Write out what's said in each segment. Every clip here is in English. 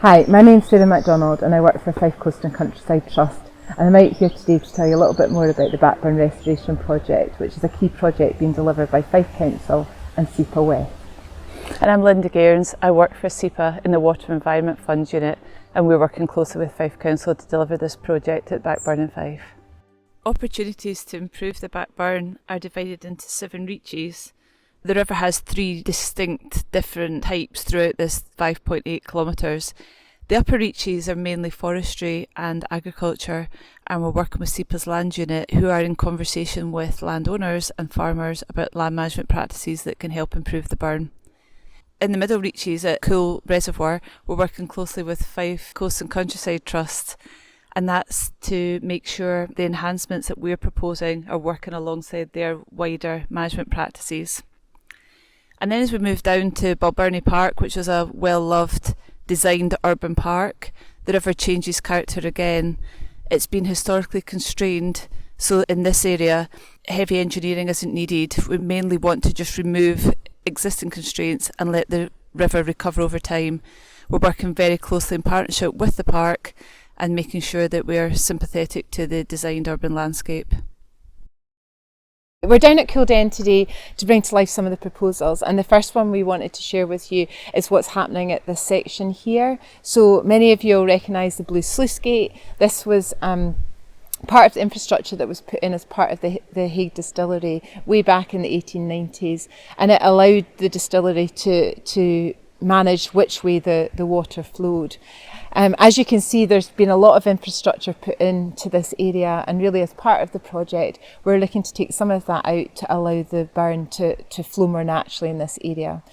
Hi, my name's Sarah MacDonald and I work for Fife Coast and Countryside Trust, and I'm out here today to tell you a little bit more about the Balbourne Restoration Project, which is a key project being delivered by Fife Council and SEPA West. And I'm Linda Gairns. I work for SEPA in the Water Environment Funds unit, and we're working closely with Fife Council to deliver this project at Balbourne and Fife. Opportunities to improve the Balbourne are divided into 7 reaches. The river has 3 distinct different types throughout this 5.8 kilometres. The upper reaches are mainly forestry and agriculture, and we're working with SEPA's land unit, who are in conversation with landowners and farmers about land management practices that can help improve the burn. In the middle reaches at Coul Reservoir, we're working closely with Fife Coast and Countryside Trust, and that's to make sure the enhancements that we're proposing are working alongside their wider management practices. And then as we move down to Balbourne Park, which is a well-loved, designed urban park, the river changes character again. It's been historically constrained, so in this area, heavy engineering isn't needed. We mainly want to just remove existing constraints and let the river recover over time. We're working very closely in partnership with the park and making sure that we're sympathetic to the designed urban landscape. We're down at Coul today to bring to life some of the proposals, and the first one we wanted to share with you is what's happening at this section here. So many of you will recognise the blue sluice gate. This was part of the infrastructure that was put in as part of the Hague distillery way back in the 1890s, and it allowed the distillery to manage which way the water flowed. As you can see, there's been a lot of infrastructure put into this area, and really as part of the project we're looking to take some of that out to allow the burn to flow more naturally in this area.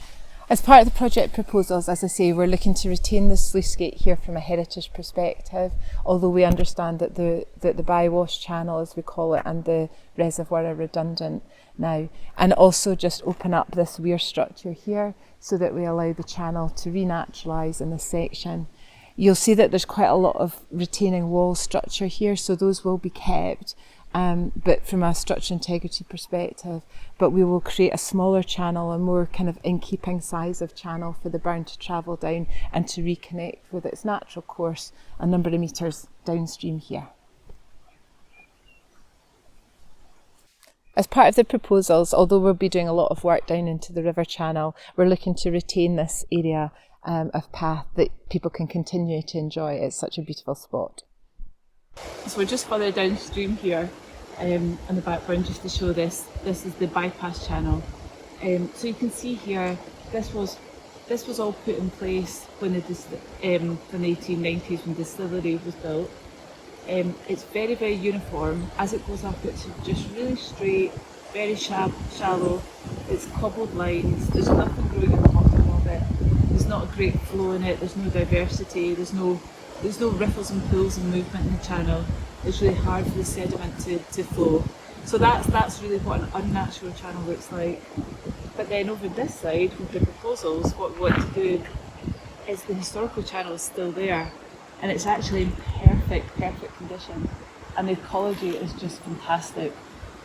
As part of the project proposals, as I say, we're looking to retain the sluice gate here from a heritage perspective, although we understand that the bywash channel, as we call it, and the reservoir are redundant now, and also just open up this weir structure here so that we allow the channel to renaturalise in this section. You'll see that there's quite a lot of retaining wall structure here, so those will be kept, but from a structure integrity perspective. But we will create a smaller channel, a more kind of in-keeping size of channel for the burn to travel down and to reconnect with its natural course a number of metres downstream here. As part of the proposals, although we'll be doing a lot of work down into the river channel, we're looking to retain this area of path that people can continue to enjoy. It's such a beautiful spot. So we're just further downstream here on the Balbourne, just to show this. This is the bypass channel. So you can see here, this was all put in place when the 1890s when the distillery was built. It's very, very uniform. As it goes up, it's just really straight, very shallow. It's cobbled lines. There's nothing growing in the bottom of it. There's not a great flow in it. There's no diversity. There's no riffles and pools and movement in the channel. It's really hard for the sediment to flow. So that's really what an unnatural channel looks like. But then over this side, with the proposals, what we want to do is the historical channel is still there, and it's actually in perfect condition, and the ecology is just fantastic.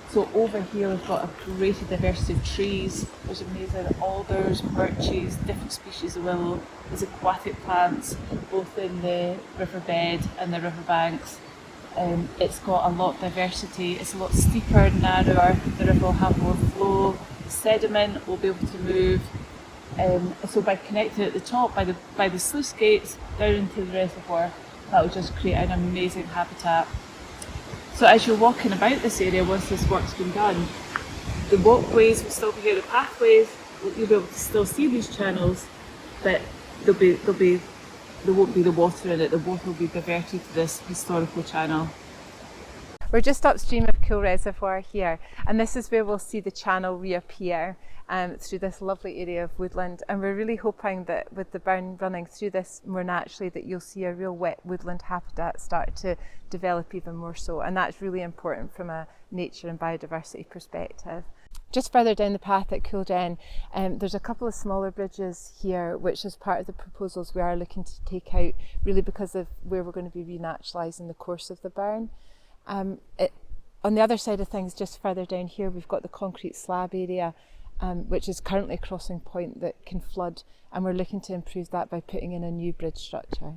So over here we've got a great diversity of trees. There's amazing alders, birches, different species of willow. There's aquatic plants both in the riverbed and the riverbanks. It's got a lot of diversity. It's a lot steeper, narrower. The river will have more flow. Sediment will be able to move. So by connecting at the top by the sluice gates down into the reservoir, that will just create an amazing habitat. So as you're walking about this area, once this work's been done, the walkways will still be here, the pathways, you'll be able to still see these channels, but there won't be the water in it. The water will be diverted to this historical channel. We're just upstream of Coul Reservoir here, and this is where we'll see the channel reappear through this lovely area of woodland, and we're really hoping that with the burn running through this more naturally, that you'll see a real wet woodland habitat start to develop even more so, and that's really important from a nature and biodiversity perspective. Just further down the path at Coul there's a couple of smaller bridges here, which is part of the proposals we are looking to take out, really because of where we're going to be renaturalising the course of the burn. On the other side of things, just further down here, we've got the concrete slab area, which is currently a crossing point that can flood, and we're looking to improve that by putting in a new bridge structure.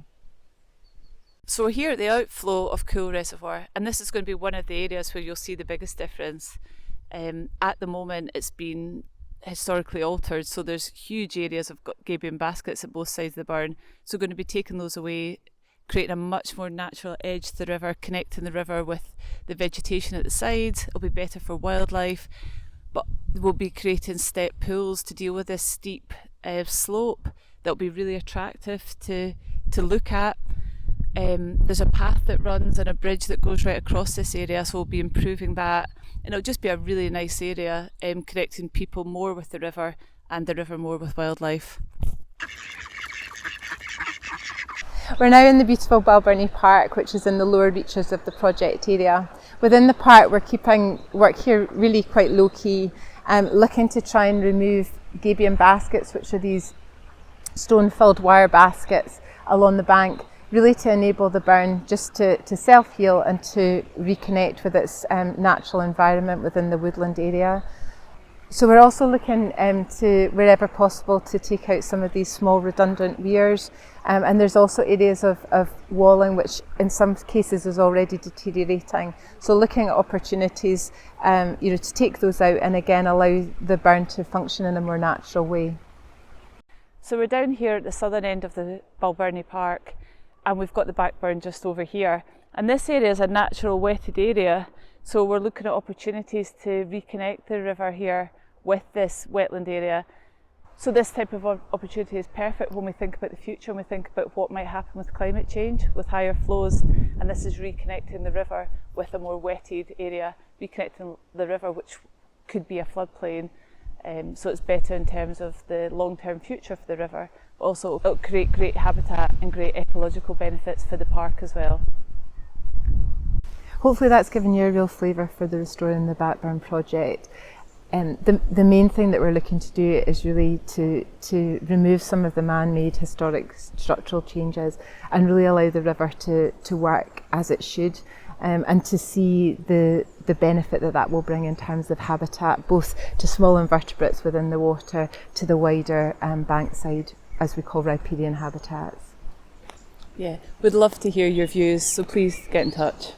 So we're here at the outflow of Coul Reservoir, and this is going to be one of the areas where you'll see the biggest difference. At the moment it's been historically altered, so there's huge areas of gabion baskets at both sides of the burn, so we're going to be taking those away, creating a much more natural edge to the river, connecting the river with the vegetation at the sides. It'll be better for wildlife, but we'll be creating step pools to deal with this steep slope that'll be really attractive to look at. There's a path that runs and a bridge that goes right across this area, so we'll be improving that, and it'll just be a really nice area, connecting people more with the river and the river more with wildlife. We're now in the beautiful Balbourne Park, which is in the lower reaches of the project area. Within the park, we're keeping work here really quite low key, looking to try and remove gabion baskets, which are these stone-filled wire baskets along the bank, really to enable the burn just to self-heal and to reconnect with its natural environment within the woodland area. So we're also looking to, wherever possible, to take out some of these small redundant weirs, and there's also areas of walling which in some cases is already deteriorating. So looking at opportunities to take those out and again allow the burn to function in a more natural way. So we're down here at the southern end of the Balbourne Park, and we've got the back burn just over here, and this area is a natural wetted area, so we're looking at opportunities to reconnect the river here with this wetland area. So this type of opportunity is perfect when we think about the future and we think about what might happen with climate change, with higher flows, and this is reconnecting the river with a more wetted area, reconnecting the river which could be a floodplain. So it's better in terms of the long-term future for the river, but also it'll create great habitat and great ecological benefits for the park as well. Hopefully that's given you a real flavour for the Restoring the Backburn project. The main thing that we're looking to do is really to remove some of the man-made historic structural changes and really allow the river to work as it should, and to see the benefit that will bring in terms of habitat, both to small invertebrates within the water, to the wider bankside, as we call riparian habitats. Yeah, we'd love to hear your views, so please get in touch.